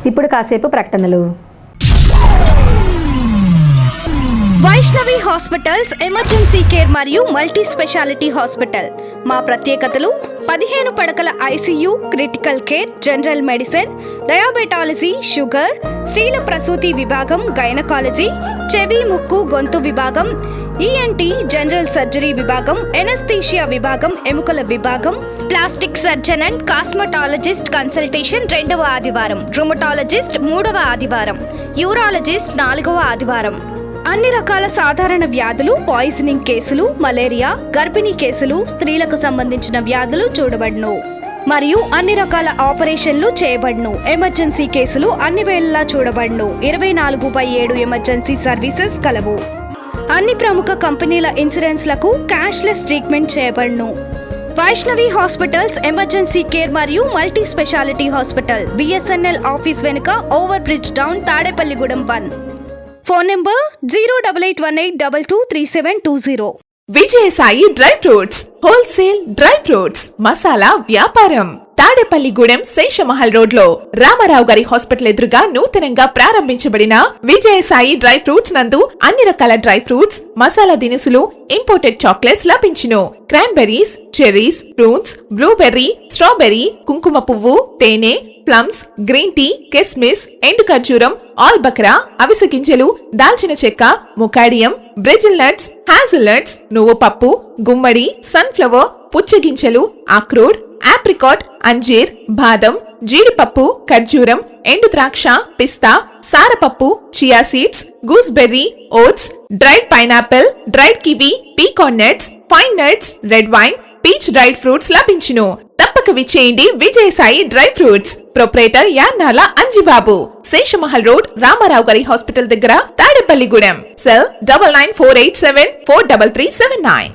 ఇప్పుడు కాసేపు ప్రకటనలు. వైష్ణవి హాస్పిటల్స్ ఎమర్జెన్సీ కేర్ మరియు మల్టీ స్పెషాలిటీ హాస్పిటల్. మా ప్రత్యేకతలు 15 పడకల ICU, critical care, general medicine, diabetology, sugar, స్త్రీల ప్రసూతి విభాగం, గైనకాలజీ, చెవి, ముక్కు, గొంతు విభాగం, ఈఎన్టీ, జనరల్ సర్జరీ విభాగం, ఎనస్థీషియా విభాగం, ఎముకల విభాగం, plastic surgeon and cosmetologist consultation 2వ ఆదివారం, రుమటాలజిస్ట్ 3వ ఆదివారం, యూరాలజిస్ట్ 4వ ఆదివారం. అన్ని రకాల సాధారణ వ్యాధులు, పాయిజనింగ్ కేసులు, మలేరియా, గర్భిణీ కేసులు, స్త్రీలకు సంబంధించిన వ్యాధులు చూడబడును మరియు అన్ని రకాల ఆపరేషన్లు చేయబడును. ఎమర్జెన్సీ కేసులు అన్ని వేళలా చూడబడును. 24/7 ఎమర్జెన్సీ సర్వీసెస్ కలవు. అన్ని ప్రముఖ కంపెనీల ఇన్సూరెన్స్లకు క్యాష్లెస్ ట్రీట్మెంట్ చేయబడును. వైష్ణవి హాస్పిటల్స్ ఎమర్జెన్సీ కేర్ మరియు multi speciality hospital, BSNL office వెనుక, over bridge down, Tadepalligudem 1. Phone number 08818223720. Vijayasai dry fruits wholesale dry fruits masala వ్యాపారం. తాడేపల్లిగూడెం శేషమహల్ రోడ్ లో రామారావు గారి హాస్పిటల్ ఎదురుగా నూతనంగా ప్రారంభించబడిన విజయసాయి డ్రై ఫ్రూట్స్ నందు అన్ని రకాల డ్రై ఫ్రూట్స్, మసాలా దినుసులు, ఇంపోర్టెడ్ చాక్లెట్స్ లభించును. Cranberries, cherries, fruits, blueberry, strawberry, కుంకుమ పువ్వు, తేనె, ప్లమ్స్, గ్రీన్ టీ, కిస్మిస్, ఎండు ఖర్జూరం, ఆల్ బక్రా, అవిసె గింజలు, దాల్చిన చెక్క, ముకాడియం, బ్రెజిల్ నట్స్, హ్యాజల్ నట్స్, నువ్వు పప్పు, గుమ్మడి, సన్ఫ్లవర్, పుచ్చగింజలు, అక్రోడ్, ఆప్రికాట్, అంజీర్, బాదం, జీడిపప్పు, ఖర్జూరం, ఎండు ద్రాక్ష, పిస్తా, సారపప్పు, chia seeds, gooseberry, oats, dried pineapple, dried kiwi, pecan nuts, pine nuts, red wine, peach dried fruits లభించును. తప్పక విచ్చేయండి Vijayasai dry fruits. Proprietor Yannala Anjibabu, Seshamahal road, Ramarao గారి హాస్పిటల్ దగ్గర, Tadepalligudem. Cell 9948743379.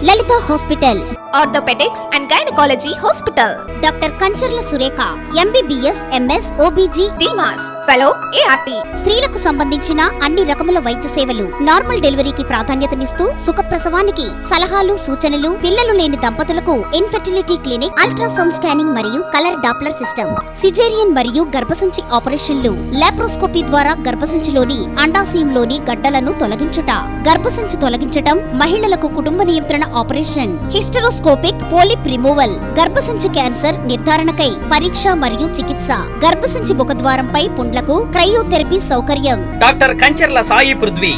Lalitha hospital, orthopaedics and gynaecology hospital. Doctor Kancharla Surekha, MBBS, MS, OBG, DMAS, fellow, ART. స్త్రీలకు సంబంధించిన అన్ని రకముల వైద్య సేవలు, నార్మల్ డెలివరీకి ప్రాధాన్యతనిస్తూ సుఖప్రసవానికి సలహాలు, సూచనలు, పిల్లలు లేని దంపతులకు ఇన్ఫెర్టిలిటీ క్లినిక్, అల్ట్రాసౌండ్ స్కానింగ్ మరియు కలర్ డాప్లర్ సిస్టమ్, సిజేరియన్ మరియు గర్భసంచి ఆపరేషన్లు, లాప్రోస్కోపీ ద్వారా గర్భసంచిలోని అండాశయంలోని గడ్డలను తొలగించుట, గర్భసంచి తొలగించటం, మహిళలకు కుటుంబ నియంత్రణ ఆపరేషన్, హిస్టరోస్కోపిక్ పోలిప్ రిమూవల్, గర్భసంచి క్యాన్సర్ నిర్ధారణకై పరీక్ష మరియు చికిత్స, గర్భసంచి ముఖద్వారంపై పుండ్లకు క్రయోథెరపీ సౌకర్యం. Doctor Kancharla Sai Prithvi,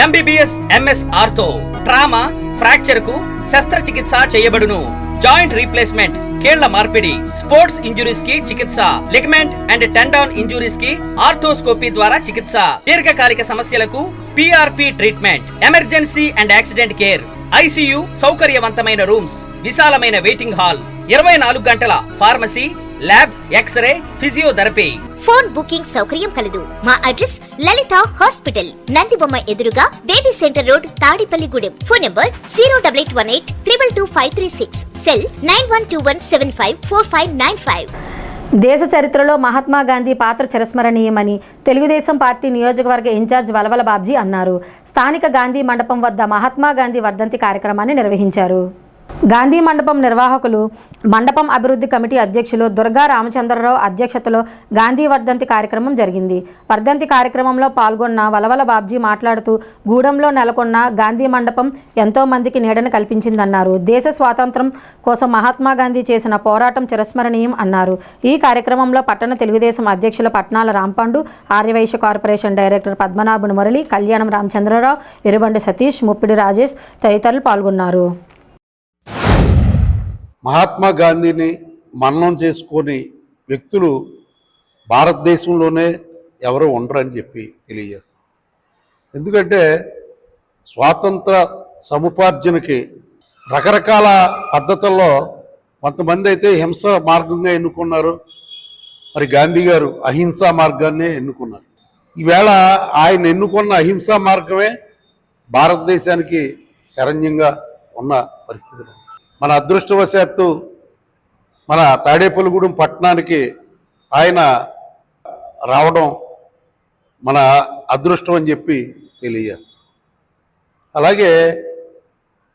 MBBS, MS ortho, trauma, fracture కు శస్త్రచికిత్స చేయబడును. జాయింట్ రీప్లేస్మెంట్, కీళ్ల మార్పిడి, స్పోర్ట్స్ ఇంజురీస్ కి చికిత్స, లిగమెంట్ అండ్ టెండాన్ ఇంజురీస్ కి ఆర్థోస్కోపీ ద్వారా చికిత్స, దీర్ఘకాలిక సమస్యలకు PRP treatment, emergency and accident care, ICU, సౌకర్యవంతమైన రూమ్స్, విశాలమైన వెయిటింగ్ హాల్, 24 గంటల pharmacy, lab, x-ray, physiotherapy. Phone booking సౌకర్యం కలదు. మా అడ్రస్ లలిత హాస్పిటల్, నందిబొమ్మ ఎదురుగా, baby centre road, Tadepalligudem. Phone number 08818222536. Cell 9121754595. దేశ చరిత్రలో మహాత్మా గాంధీ పాత్ర చిరస్మరణీయమని తెలుగుదేశం పార్టీ నియోజకవర్గ ఇన్ఛార్జ్ వలవల బాబ్జీ అన్నారు. స్థానిక గాంధీ మండపం వద్ద మహాత్మా గాంధీ వర్ధంతి కార్యక్రమాన్ని నిర్వహించారు. గాంధీ మండపం నిర్వాహకులు, మండపం అభివృద్ధి కమిటీ అధ్యక్షులు దుర్గా రామచంద్రరావు అధ్యక్షతలో గాంధీ వర్ధంతి కార్యక్రమం జరిగింది. వర్ధంతి కార్యక్రమంలో పాల్గొన్న వలవల బాబ్జీ మాట్లాడుతూ, గూడెంలో నెలకొన్న గాంధీ మండపం ఎంతో మందికి నీడను కల్పించిందన్నారు. దేశ స్వాతంత్రం కోసం మహాత్మా గాంధీ చేసిన పోరాటం చిరస్మరణీయం అన్నారు. ఈ కార్యక్రమంలో పట్టణ తెలుగుదేశం అధ్యక్షులు పట్నాల రాంపండు, ఆర్యవైశ్య కార్పొరేషన్ డైరెక్టర్ పద్మనాభుని మురళి, కళ్యాణం రామచంద్రరావు, ఎరుబండి సతీష్, ముప్పిడి రాజేష్ తదితరులు పాల్గొన్నారు. మహాత్మా గాంధీని మననం చేసుకొని వ్యక్తులు భారతదేశంలోనే ఎవరు ఉండరని చెప్పి తెలియజేస్తాం. ఎందుకంటే స్వాతంత్ర సముపార్జనకి రకరకాల పద్ధతుల్లో కొంతమంది అయితే హింస మార్గంగా ఎన్నుకున్నారు, మరి గాంధీ గారు అహింసా మార్గాన్నే ఎన్నుకున్నారు. ఈవేళ ఆయన ఎన్నుకున్న అహింసా మార్గమే భారతదేశానికి శరణ్యంగా ఉన్న పరిస్థితులు. మన అదృష్టవశాత్తు మన తాడేపల్లిగూడెం పట్టణానికి ఆయన రావడం మన అదృష్టం అని చెప్పి తెలియజేస్తాం. అలాగే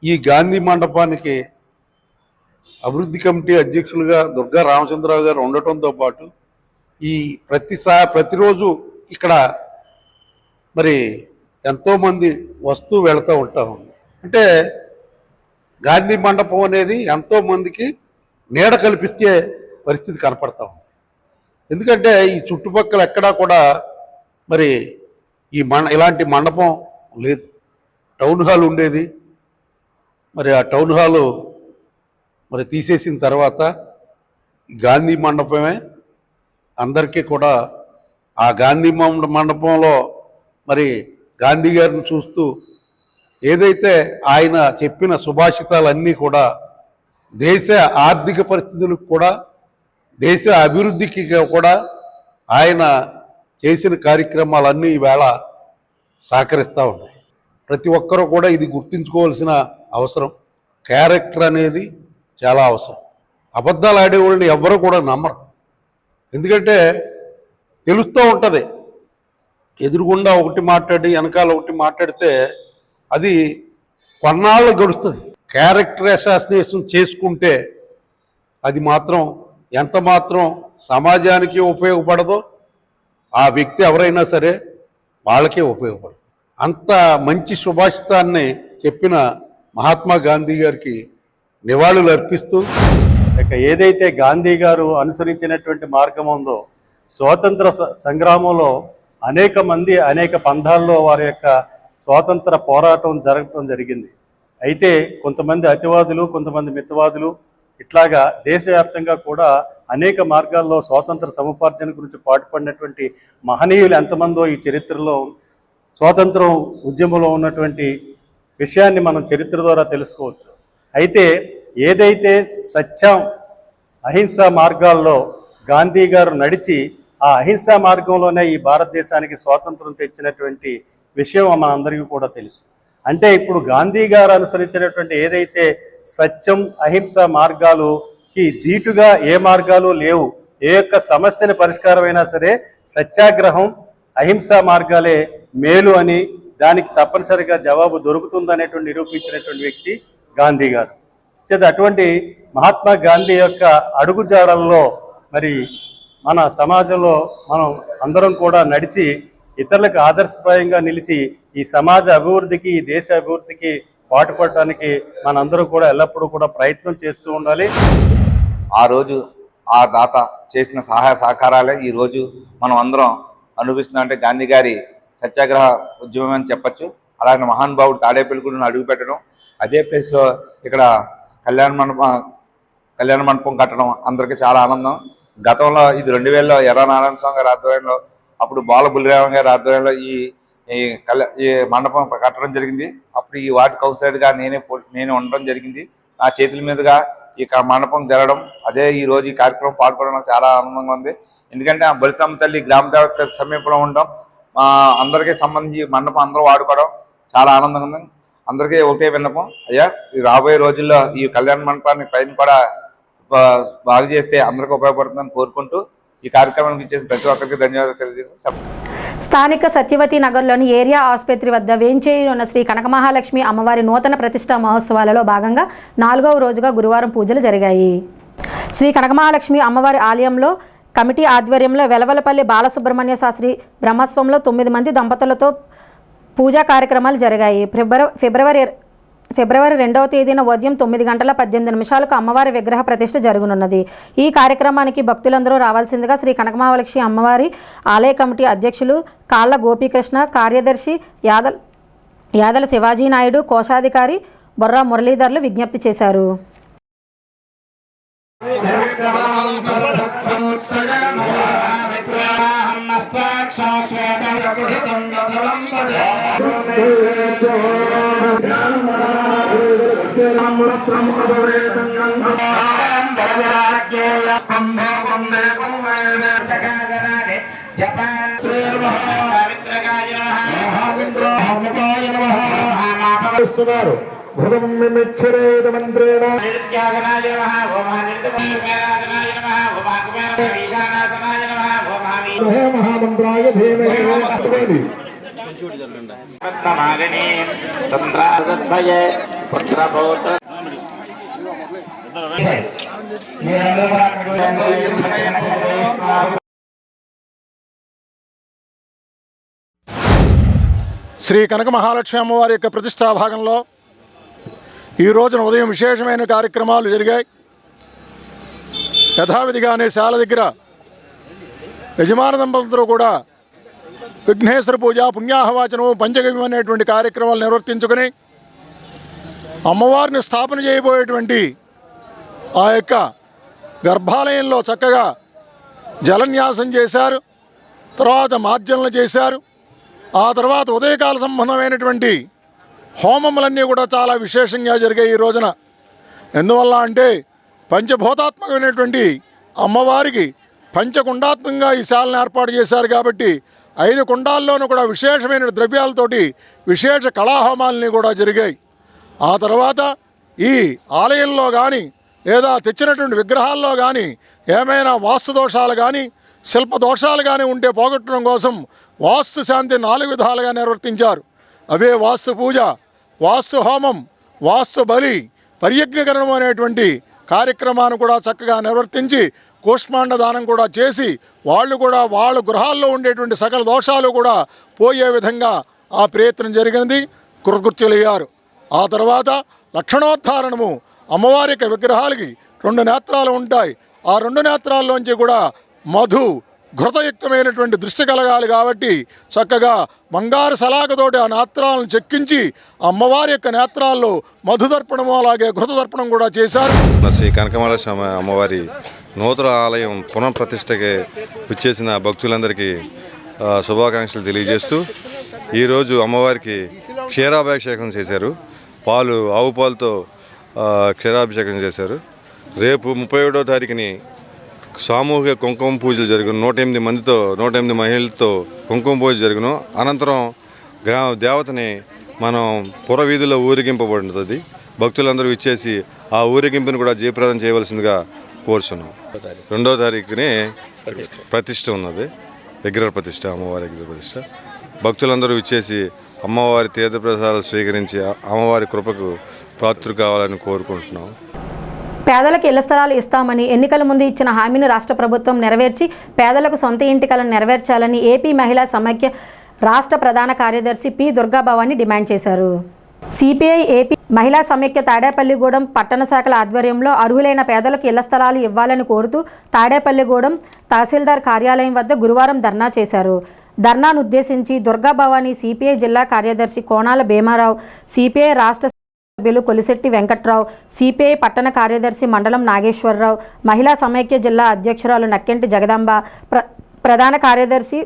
ఈ గాంధీ మండపానికి అభివృద్ధి కమిటీ అధ్యక్షులుగా దుర్గా రామచంద్రరావు గారు ఉండటంతో పాటు ఈ ప్రతిరోజు ఇక్కడ మరి ఎంతోమంది వస్తూ వెళుతూ ఉంటాము. అంటే గాంధీ మండపం అనేది ఎంతోమందికి నీడ కల్పిస్తే పరిస్థితి కనపడతా ఉంది. ఎందుకంటే ఈ చుట్టుపక్కల ఎక్కడా కూడా మరి ఇలాంటి మండపం లేదు. టౌన్ హాల్ ఉండేది, మరి ఆ టౌన్ హాలు మరి తీసేసిన తర్వాత గాంధీ మండపమే అందరికీ కూడా ఆ గాంధీ మండపంలో మరి గాంధీ గారిని చూస్తూ ఏదైతే ఆయన చెప్పిన సుభాషితాలన్నీ కూడా దేశ ఆర్థిక పరిస్థితులకు కూడా దేశ అభివృద్ధికి కూడా ఆయన చేసిన కార్యక్రమాలన్నీ ఈవేళ సహకరిస్తూ ఉన్నాయి. ప్రతి ఒక్కరూ కూడా ఇది గుర్తుంచుకోవాల్సిన అవసరం. క్యారెక్టర్ అనేది చాలా అవసరం. అబద్ధాలు ఆడేవాళ్ళని ఎవ్వరూ కూడా నమ్మరు. ఎందుకంటే తెలుస్తూ ఉంటుంది, ఎదురుగుండా ఒకటి మాట్లాడి వెనకాల ఒకటి మాట్లాడితే అది కొన్నాళ్ళు గడుస్తుంది. క్యారెక్టర్ అసాసినేషన్ చేసుకుంటే అది మాత్రం ఎంత మాత్రం సమాజానికి ఉపయోగపడదో ఆ వ్యక్తి ఎవరైనా సరే వాళ్ళకే ఉపయోగపడదు. అంత మంచి సుభాషితాన్ని చెప్పిన మహాత్మా గాంధీ గారికి నివాళులు అర్పిస్తూ ఇక ఏదైతే గాంధీ గారు అనుసరించినటువంటి మార్గం ఉందో, స్వాతంత్ర సంగ్రామంలో అనేక మంది అనేక పంథాల్లో వారి యొక్క స్వాతంత్ర పోరాటం జరగడం జరిగింది. అయితే కొంతమంది అతివాదులు, కొంతమంది మితవాదులు ఇట్లాగా దేశవ్యాప్తంగా కూడా అనేక మార్గాల్లో స్వాతంత్ర సముపార్జన గురించి పాటుపడినటువంటి మహనీయులు ఎంతమందో ఈ చరిత్రలో స్వాతంత్రం ఉద్యమంలో ఉన్నటువంటి విషయాన్ని మనం చరిత్ర ద్వారా తెలుసుకోవచ్చు. అయితే ఏదైతే సత్యం అహింసా మార్గాల్లో గాంధీ గారు నడిచి ఆ అహింసా మార్గంలోనే ఈ భారతదేశానికి స్వాతంత్రం తెచ్చినటువంటి విషయం మనందరికీ కూడా తెలుసు. అంటే ఇప్పుడు గాంధీ గారు అనుసరించినటువంటి ఏదైతే సత్యం అహింస మార్గాలుకి ధీటుగా ఏ మార్గాలు లేవు. ఏ యొక్క సమస్యని పరిష్కారమైనా సరే సత్యాగ్రహం అహింసా మార్గాలే మేలు అని, దానికి తప్పనిసరిగా జవాబు దొరుకుతుందనేటువంటి నిరూపించినటువంటి వ్యక్తి గాంధీ గారు. అటువంటి మహాత్మా గాంధీ యొక్క అడుగుజాడల్లో మరి మన సమాజంలో మనం అందరం కూడా నడిచి ఇతరులకు ఆదర్శప్రాయంగా నిలిచి ఈ సమాజ అభివృద్ధికి, ఈ దేశ అభివృద్ధికి పాటుపడటానికి మనందరం కూడా ఎల్లప్పుడూ కూడా ప్రయత్నం చేస్తూ ఉండాలి. ఆ రోజు ఆ దాత చేసిన సహాయ సహకారాలే ఈరోజు మనం అందరం అనుభవిస్తున్నాం. అంటే గాంధీ గారి సత్యాగ్రహ ఉద్యమం అని చెప్పచ్చు. అలాగే మహానుభావుడు తాడేపల్లిగూడెను అడుగు పెట్టడం, అదే ప్లేస్లో ఇక్కడ కళ్యాణ మండపం కట్టడం అందరికీ చాలా ఆనందం. గతంలో ఇది 2000లో ఎర్ర నారాయణ స్వామి గారి ఆధ్వర్యంలో, అప్పుడు బాల బుల్లిరామ గారి ఆధ్వర్యంలో ఈ మండపం కట్టడం జరిగింది. అప్పుడు ఈ వార్డు కౌన్సిలర్గా నేను ఉండడం జరిగింది. నా చేతుల మీదుగా ఈ మండపం జరగడం, అదే ఈ రోజు ఈ కార్యక్రమం పాల్గొనడం చాలా ఆనందంగా ఉంది. ఎందుకంటే ఆ బలిసమ్మ తల్లి గ్రామ దేవత సమీపంలో ఉండడం, అందరికీ సంబంధించి మండపం అందరూ వాడుకోవడం చాలా ఆనందంగా ఉంది. అందరికీ ఒకటే విన్నపం, అయ్యా ఈ రాబోయే రోజుల్లో ఈ కళ్యాణ మండపాన్ని పైన కూడా బాగు చేస్తే అందరికీ ఉపయోగపడుతుందని కోరుకుంటూ ఈ కార్యక్రమానికి ఇచ్చేసి ప్రతి ఒక్కరికి ధన్యవాదాలు తెలియజేస్తాం. స్థానిక సత్యవతి నగర్లోని ఏరియా ఆసుపత్రి వద్ద వేంచేయి ఉన్న శ్రీ కనకమహాలక్ష్మి అమ్మవారి నూతన ప్రతిష్టా మహోత్సవాలలో భాగంగా 4వ రోజుగా గురువారం పూజలు జరిగాయి. శ్రీ కనకమహాలక్ష్మి అమ్మవారి ఆలయంలో కమిటీ ఆధ్వర్యంలో వెలవలపల్లి బాలసుబ్రహ్మణ్య శాస్త్రి బ్రహ్మోత్సవంలో 9 మంది దంపతులతో పూజా కార్యక్రమాలు జరిగాయి. ఫిబ్రవరి 2వ తేదీన ఉదయం 9:18 అమ్మవారి విగ్రహ ప్రతిష్ఠ జరగనున్నది. ఈ కార్యక్రమానికి భక్తులందరూ రావాల్సిందిగా శ్రీ కనకమహాలక్ష్మి అమ్మవారి ఆలయ కమిటీ అధ్యక్షులు కాళ్ళ గోపీకృష్ణ, కార్యదర్శి యాదల శివాజీ నాయుడు, కోశాధికారి బొర్రా మురళీధర్లు విజ్ఞప్తి చేశారు. మహామంత్రాయ ధీమహి శ్రీ కనక మహాలక్ష్మి అమ్మవారి యొక్క ప్రతిష్టా భాగంలో ఈ రోజున ఉదయం విశేషమైన కార్యక్రమాలు జరిగాయి. యథావిధిగానే శాల దగ్గర యజమాన దంపతులు కూడా విఘ్నేశ్వర పూజ, పుణ్యాహవాచనం, పంచగవ్యం అనేటువంటి కార్యక్రమాలు నిర్వర్తించుకొని అమ్మవారిని స్థాపన చేయబోయేటువంటి ఆ యొక్క గర్భాలయంలో చక్కగా జలన్యాసం చేశారు. తర్వాత మార్జనలు చేశారు. ఆ తర్వాత ఉదయకాల సంబంధమైనటువంటి హోమములన్నీ కూడా చాలా విశేషంగా జరిగాయి ఈ రోజున. ఎందువల్ల అంటే పంచభూతాత్మకమైనటువంటి అమ్మవారికి పంచకుండాత్మకంగా ఈ శాలను ఏర్పాటు చేశారు కాబట్టి 5 కుండాల్లోనూ కూడా విశేషమైన ద్రవ్యాలతోటి విశేష కళాహోమాలని కూడా జరిగాయి. ఆ తర్వాత ఈ ఆలయంలో కానీ లేదా తెచ్చినటువంటి విగ్రహాల్లో కానీ ఏమైనా వాస్తు దోషాలు కానీ శిల్ప దోషాలు కానీ ఉంటే పోగొట్టడం కోసం వాస్తు శాంతి 4 విధాలుగా నిర్వర్తించారు. అవే వాస్తు పూజ, వాస్తు హోమం, వాస్తు బలి, పర్యజ్ఞకరణం అనేటువంటి కార్యక్రమాన్ని కూడా చక్కగా నిర్వర్తించి కూష్మాండ దానం కూడా చేసి వాళ్ళు కూడా వాళ్ళ గృహాల్లో ఉండేటువంటి సకల దోషాలు కూడా పోయే విధంగా ఆ ప్రయత్నం జరిగినది. కృతకృత్యులయ్యారు. ఆ తర్వాత లక్షణోద్ధారణము, అమ్మవారి యొక్క విగ్రహాలకి 2 నేత్రాలు ఉంటాయి. ఆ 2 నేత్రాల్లోంచి కూడా మధు ఘృతయుక్తమైనటువంటి దృష్టి కలగాలి కాబట్టి చక్కగా బంగారు సలాకతోటి ఆ నేత్రాలను చెక్కించి అమ్మవారి యొక్క నేత్రాల్లో మధుదర్పణము అలాగే ఘృతదర్పణం కూడా చేశారు. శ్రీ కనకమహాలక్ష్మి అమ్మవారి నూతన ఆలయం పునఃప్రతిష్టకి విచ్చేసిన భక్తులందరికీ శుభాకాంక్షలు తెలియజేస్తూ ఈరోజు అమ్మవారికి క్షీరాభిషేకం చేశారు. ఆవు పాలతో క్షీరాభిషేకం చేశారు. రేపు 31వ తారీఖుని సామూహిక కుంకుమ పూజలు జరుగును. 108 మందితో 108 మహిళలతో కుంకుమ పూజ జరుగును. అనంతరం దేవతని మనం పురవీధిలో ఊరేగింపబడుతుంది. భక్తులందరూ ఇచ్చేసి ఆ ఊరేగింపుని కూడా జయప్రదం చేయవలసిందిగా కోరుచున్నాం. 2వ తారీఖుని ప్రతిష్ట ఉన్నది, విగ్రహ ప్రతిష్ట, అమ్మవారి విగ్రహ ప్రతిష్ట. భక్తులందరూ ఇచ్చేసి అమ్మవారి తీర్థప్రసాదాలు స్వీకరించి అమ్మవారి కృపకు పాత్రులు కావాలని కోరుకుంటున్నాం. పేదలకు ఇళ్ల స్థలాలు ఇస్తామని ఎన్నికల ముందు ఇచ్చిన హామీని రాష్ట్ర ప్రభుత్వం నెరవేర్చి పేదలకు సొంత ఇంటి కలను నెరవేర్చాలని ఏపీ మహిళా సమైక్య రాష్ట్ర ప్రధాన కార్యదర్శి పి దుర్గాభవాని డిమాండ్ చేశారు. సిపిఐ ఏపీ మహిళా సమైక్య తాడేపల్లిగూడెం పట్టణ శాఖల ఆధ్వర్యంలో అర్హులైన పేదలకు ఇళ్ల స్థలాలు ఇవ్వాలని కోరుతూ తాడేపల్లిగూడెం తహసీల్దార్ కార్యాలయం వద్ద గురువారం ధర్నా చేశారు. ధర్నాను ఉద్దేశించి దుర్గాభవాని సిపిఐ జిల్లా కార్యదర్శి కోణాల భీమారావు, సిపిఐ రాష్ట్ర సభ్యులు కొలిశెట్టి వెంకట్రావు, సిపిఐ పట్టణ కార్యదర్శి మండలం నాగేశ్వరరావు, మహిళా సమైక్య జిల్లా అధ్యక్షురాలు నక్కెంటి జగదాంబ, ప్రధాన కార్యదర్శి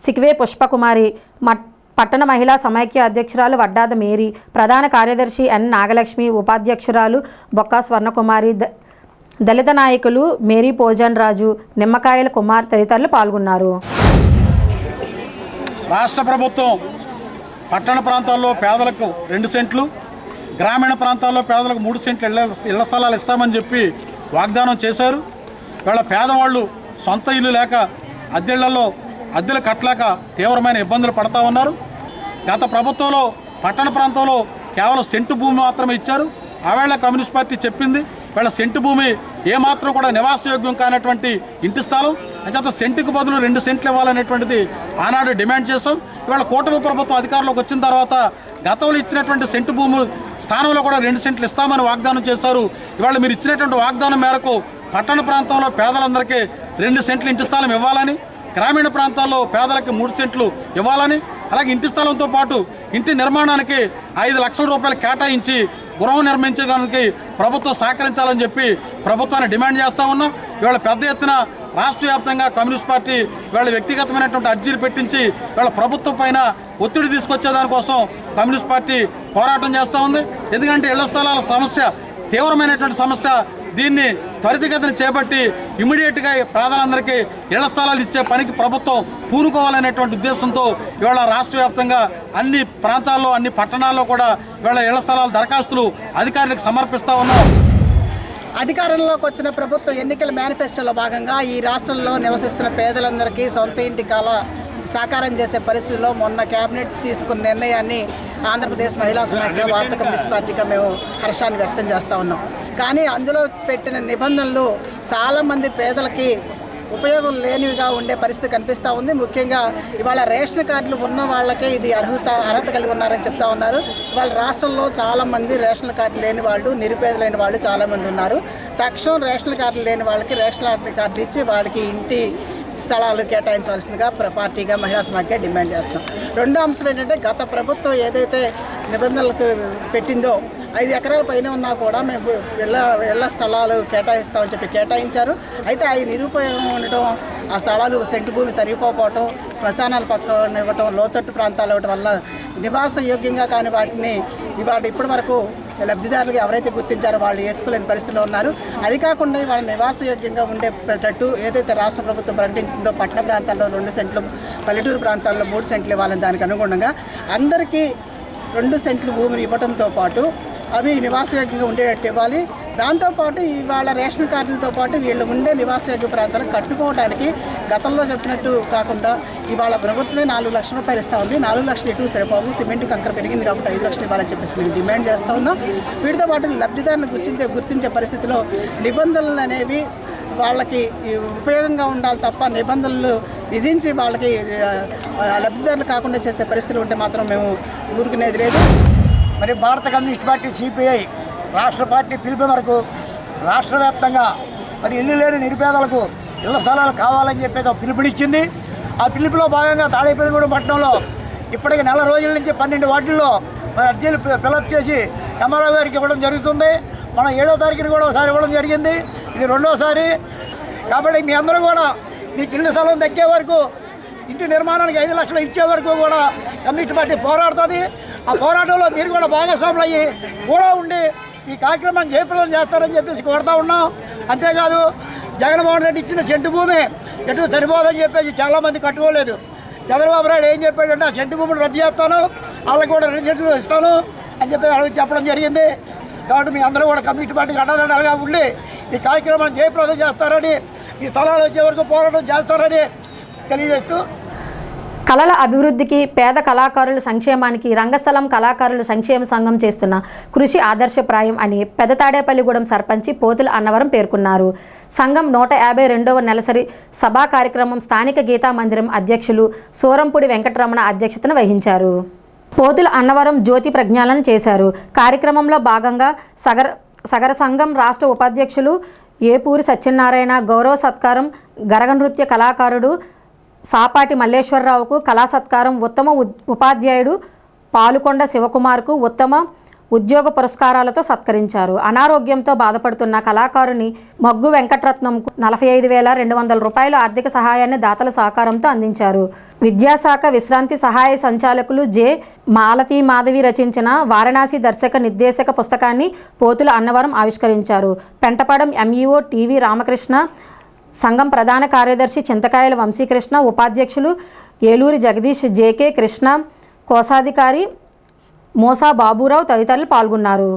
సిక్వే పుష్పకుమారి, పట్టణ మహిళా సమైక్య అధ్యక్షురాలు వడ్డాద మేరీ, ప్రధాన కార్యదర్శి ఎన్ నాగలక్ష్మి, ఉపాధ్యక్షురాలు బొక్కా స్వర్ణకుమారి, దళిత నాయకులు మేరీ పోజన్ రాజు, నిమ్మకాయల కుమార్ తదితరులు పాల్గొన్నారు. రాష్ట్ర ప్రభుత్వం పట్టణ ప్రాంతాల్లో పేదలకు 2 సెంట్లు, గ్రామీణ ప్రాంతాల్లో పేదలకు 3 సెంట్లు ఇళ్ల స్థలాలు ఇస్తామని చెప్పి వాగ్దానం చేశారు. వీళ్ళ పేదవాళ్ళు సొంత ఇల్లు లేక అద్దెళ్లలో అద్దెలు కట్టలేక తీవ్రమైన ఇబ్బందులు పడతా ఉన్నారు. గత ప్రభుత్వంలో పట్టణ ప్రాంతంలో కేవలం సెంటు భూమి మాత్రమే ఇచ్చారు. ఆవేళ కమ్యూనిస్ట్ పార్టీ చెప్పింది వీళ్ళ సెంటు భూమి ఏమాత్రం కూడా నివాసయోగ్యం కానటువంటి ఇంటి స్థలం, అంచేత సెంటుకు బదులు 2 సెంట్లు ఇవ్వాలనేటువంటిది ఆనాడు డిమాండ్ చేశాం. ఇవాళ కూటమి ప్రభుత్వం అధికారంలోకి వచ్చిన తర్వాత గతంలో ఇచ్చినటువంటి సెంటు భూమి స్థానంలో కూడా 2 సెంట్లు ఇస్తామని వాగ్దానం చేశారు. ఇవాళ మీరు ఇచ్చినటువంటి వాగ్దానం మేరకు పట్టణ ప్రాంతంలో పేదలందరికీ 2 సెంట్లు ఇంటి స్థలం ఇవ్వాలని, గ్రామీణ ప్రాంతాల్లో పేదలకి 3 సెంట్లు ఇవ్వాలని, అలాగే ఇంటి స్థలంతో పాటు ఇంటి నిర్మాణానికి 5 లక్షల రూపాయలు కేటాయించి గృహం నిర్మించడానికి ప్రభుత్వం సహకరించాలని చెప్పి ప్రభుత్వాన్ని డిమాండ్ చేస్తూ ఉన్నాం. ఇవాళ పెద్ద ఎత్తున రాష్ట్ర వ్యాప్తంగా కమ్యూనిస్ట్ పార్టీ ఇవాళ వ్యక్తిగతమైనటువంటి అర్జీలు పెట్టించి ఇవాళ ప్రభుత్వం పైన ఒత్తిడి తీసుకొచ్చేదానికోసం కమ్యూనిస్ట్ పార్టీ పోరాటం చేస్తూ ఉంది. ఎందుకంటే ఇళ్ల స్థలాల సమస్య తీవ్రమైనటువంటి సమస్య. దీన్ని త్వరితగతిన చేపట్టి ఇమీడియట్గా పేదలందరికీ ఇళ్ల స్థలాలు ఇచ్చే పనికి ప్రభుత్వం పూనుకోవాలనేటువంటి ఉద్దేశంతో ఇవాళ రాష్ట్ర వ్యాప్తంగా అన్ని ప్రాంతాల్లో అన్ని పట్టణాల్లో కూడా ఇవాళ ఇళ్ల స్థలాల దరఖాస్తులు అధికారులకు సమర్పిస్తూ ఉన్నాం. అధికారంలోకి వచ్చిన ప్రభుత్వం ఎన్నికల మేనిఫెస్టోలో భాగంగా ఈ రాష్ట్రంలో నివసిస్తున్న పేదలందరికీ సొంత ఇంటి కళ సాకారం చేసే పరిస్థితిలో మొన్న కేబినెట్ తీసుకున్న నిర్ణయాన్ని ఆంధ్రప్రదేశ్ మహిళా సమైక్య భారత కమ్యూనిస్ట్ పార్టీగా మేము హర్షాన్ని వ్యక్తం చేస్తూ ఉన్నాం. కానీ అందులో పెట్టిన నిబంధనలు చాలామంది పేదలకి ఉపయోగం లేనివిగా ఉండే పరిస్థితి కనిపిస్తూ ఉంది. ముఖ్యంగా ఇవాళ రేషన్ కార్డులు ఉన్న వాళ్ళకే ఇది అర్హత కలిగి ఉన్నారని చెప్తా ఉన్నారు. ఇవాళ రాష్ట్రంలో చాలామంది రేషన్ కార్డు లేని వాళ్ళు, నిరుపేదలైన వాళ్ళు చాలామంది ఉన్నారు. తక్షణం రేషన్ కార్డులు లేని వాళ్ళకి రేషన్ కార్డులు ఇచ్చి వాళ్ళకి ఇంటి స్థలాలు కేటాయించవలసిందిగా పార్టీగా మహిళా సమాఖ్య డిమాండ్ చేస్తున్నాం. రెండో అంశం ఏంటంటే, గత ప్రభుత్వం ఏదైతే నిబంధనలకు పెట్టిందో 5 ఎకరాల పైన ఉన్నా కూడా మేము ఇళ్ల స్థలాలు కేటాయిస్తామని చెప్పి కేటాయించారు. అయితే అవి నిరుపయోగం ఉండటం, ఆ స్థలాలు సెంటు భూమి సరిపోవటం, శ్మశానాల పక్కన ఇవ్వటం, లోతట్టు ప్రాంతాలు ఇవ్వటం వల్ల నివాస యోగ్యంగా కాని వాటిని ఇప్పటి వరకు లబ్ధిదారులుగా ఎవరైతే గుర్తించారో వాళ్ళు వేసుకోలేని పరిస్థితిలో ఉన్నారు. అది కాకుండా వాళ్ళ నివాసయోగ్యంగా ఉండేటట్టు ఏదైతే రాష్ట్ర ప్రభుత్వం ప్రకటించిందో పట్టణ ప్రాంతాల్లో 2 సెంట్లు, పల్లెటూరు ప్రాంతాల్లో 3 సెంట్లు ఇవ్వాలని దానికి అనుగుణంగా అందరికీ 2 సెంట్లు భూమిని ఇవ్వడంతో పాటు అవి నివాసయోగ్యంగా ఉండేటట్టు ఇవ్వాలి. దాంతోపాటు ఇవాళ రేషన్ కార్డులతో పాటు వీళ్ళు ఉండే నివాసయోగ్య ప్రాంతాలను కట్టుకోవడానికి గతంలో చెప్పినట్టు కాకుండా ఇవాళ ప్రభుత్వమే 4 లక్షల రూపాయలు ఇస్తూ ఉంది. 4 లక్షలు ఇటు సరిపోవు, సిమెంట్ కంకర పెరిగింది కాబట్టి 5 లక్షలు ఇవ్వాలని చెప్పేసి మేము డిమాండ్ చేస్తూ ఉన్నాం. వీటితో పాటు లబ్ధిదారులను గుర్తించే పరిస్థితిలో నిబంధనలు అనేవి వాళ్ళకి ఉపయోగంగా ఉండాలి తప్ప నిబంధనలు విధించి వాళ్ళకి లబ్ధిదారులు కాకుండా చేసే పరిస్థితులు ఉంటే మాత్రం మేము ఊరుకునేది లేదు. మరి భారత కమ్యూనిస్ట్ పార్టీ సిపిఐ రాష్ట్ర పార్టీ పిలుపు మేరకు రాష్ట్ర వ్యాప్తంగా మరి ఇల్లు లేని నిరుపేదలకు ఇళ్ల స్థలాలు కావాలని చెప్పేసి ఒక పిలుపునిచ్చింది. ఆ పిలుపులో భాగంగా తాడేపల్లిగూడెం పట్టణంలో ఇప్పటికి 4 రోజుల నుంచి 12 వార్డుల్లో మరి అర్జీలు ఫిలప్ చేసి ఎంఆర్ఓ గారికి ఇవ్వడం జరుగుతుంది. మనం 7వ తారీఖున కూడా ఒకసారి ఇవ్వడం జరిగింది. ఇది 2వసారి. కాబట్టి మీ అందరూ కూడా మీకు ఇల్లు స్థలం దక్కే వరకు, ఇంటి నిర్మాణానికి 5 లక్షలు ఇచ్చే వరకు కూడా కమ్యూనిస్ట్ పార్టీ పోరాడుతుంది. ఆ పోరాటంలో మీరు కూడా భాగస్వాములు అయ్యి కూడా ఉండి ఈ కార్యక్రమాన్ని జయప్రదం చేస్తారని చెప్పేసి కోరుతా ఉన్నాం. అంతేకాదు, జగన్మోహన్ రెడ్డి ఇచ్చిన సెంటు భూమి ఎటు సరిపోదని చెప్పేసి చాలామంది కట్టుకోలేదు. చంద్రబాబు నాయుడు ఏం చెప్పాడంటే, ఆ సెంటు భూమిని రద్దు చేస్తాను, వాళ్ళకి కూడా 2 సెంట్లు ఇస్తాను అని చెప్పి చెప్పడం జరిగింది. కాబట్టి మీ అందరూ కూడా కమ్యూనిస్ట్ పార్టీకి అండదండలుగా ఉండి ఈ కార్యక్రమాన్ని జయప్రదం చేస్తారని, ఈ స్థలాలు వచ్చే వరకు పోరాటం చేస్తారని తెలియజేస్తూ, కళల అభివృద్ధికి, పేద కళాకారుల సంక్షేమానికి రంగస్థలం కళాకారుల సంక్షేమ సంఘం చేస్తున్న కృషి ఆదర్శప్రాయం అని పెదతాడేపల్లిగూడెం సర్పంచి పోతుల అన్నవరం పేర్కొన్నారు. సంఘం 152వ నెలసరి సభా కార్యక్రమం స్థానిక గీతా మందిరం అధ్యక్షులు సూరంపూడి వెంకటరమణ అధ్యక్షతన వహించారు. పోతుల అన్నవరం జ్యోతి ప్రజ్ఞాలను చేశారు. కార్యక్రమంలో భాగంగా సగర సంఘం రాష్ట్ర ఉపాధ్యక్షులు ఏపూరి సత్యనారాయణ గౌరవ సత్కారం, గరగ నృత్య కళాకారుడు సాపాటి మల్లేశ్వరరావుకు కళా సత్కారం, ఉత్తమ ఉపాధ్యాయుడు పాలుకొండ శివకుమార్కు ఉత్తమ ఉద్యోగ పురస్కారాలతో సత్కరించారు. అనారోగ్యంతో బాధపడుతున్న కళాకారుని మగ్గు వెంకటరత్నంకు 45,200 రూపాయల ఆర్థిక సహాయాన్ని దాతల సహకారంతో అందించారు. విద్యాశాఖ విశ్రాంతి సహాయ సంచాలకులు జె మాలతీ మాధవి రచించిన వారణాసి దర్శక నిర్దేశక పుస్తకాన్ని పోతుల అన్నవరం ఆవిష్కరించారు. పెంటపాడం ఎంఈఓ టీవీ రామకృష్ణ, సంఘం ప్రధాన కార్యదర్శి చింతకాయల వంశీకృష్ణ, ఉపాధ్యక్షులు ఏలూరి జగదీష్, జేకే కృష్ణ, కోశాధికారి మోసా బాబురావు తదితరులు పాల్గొన్నారు.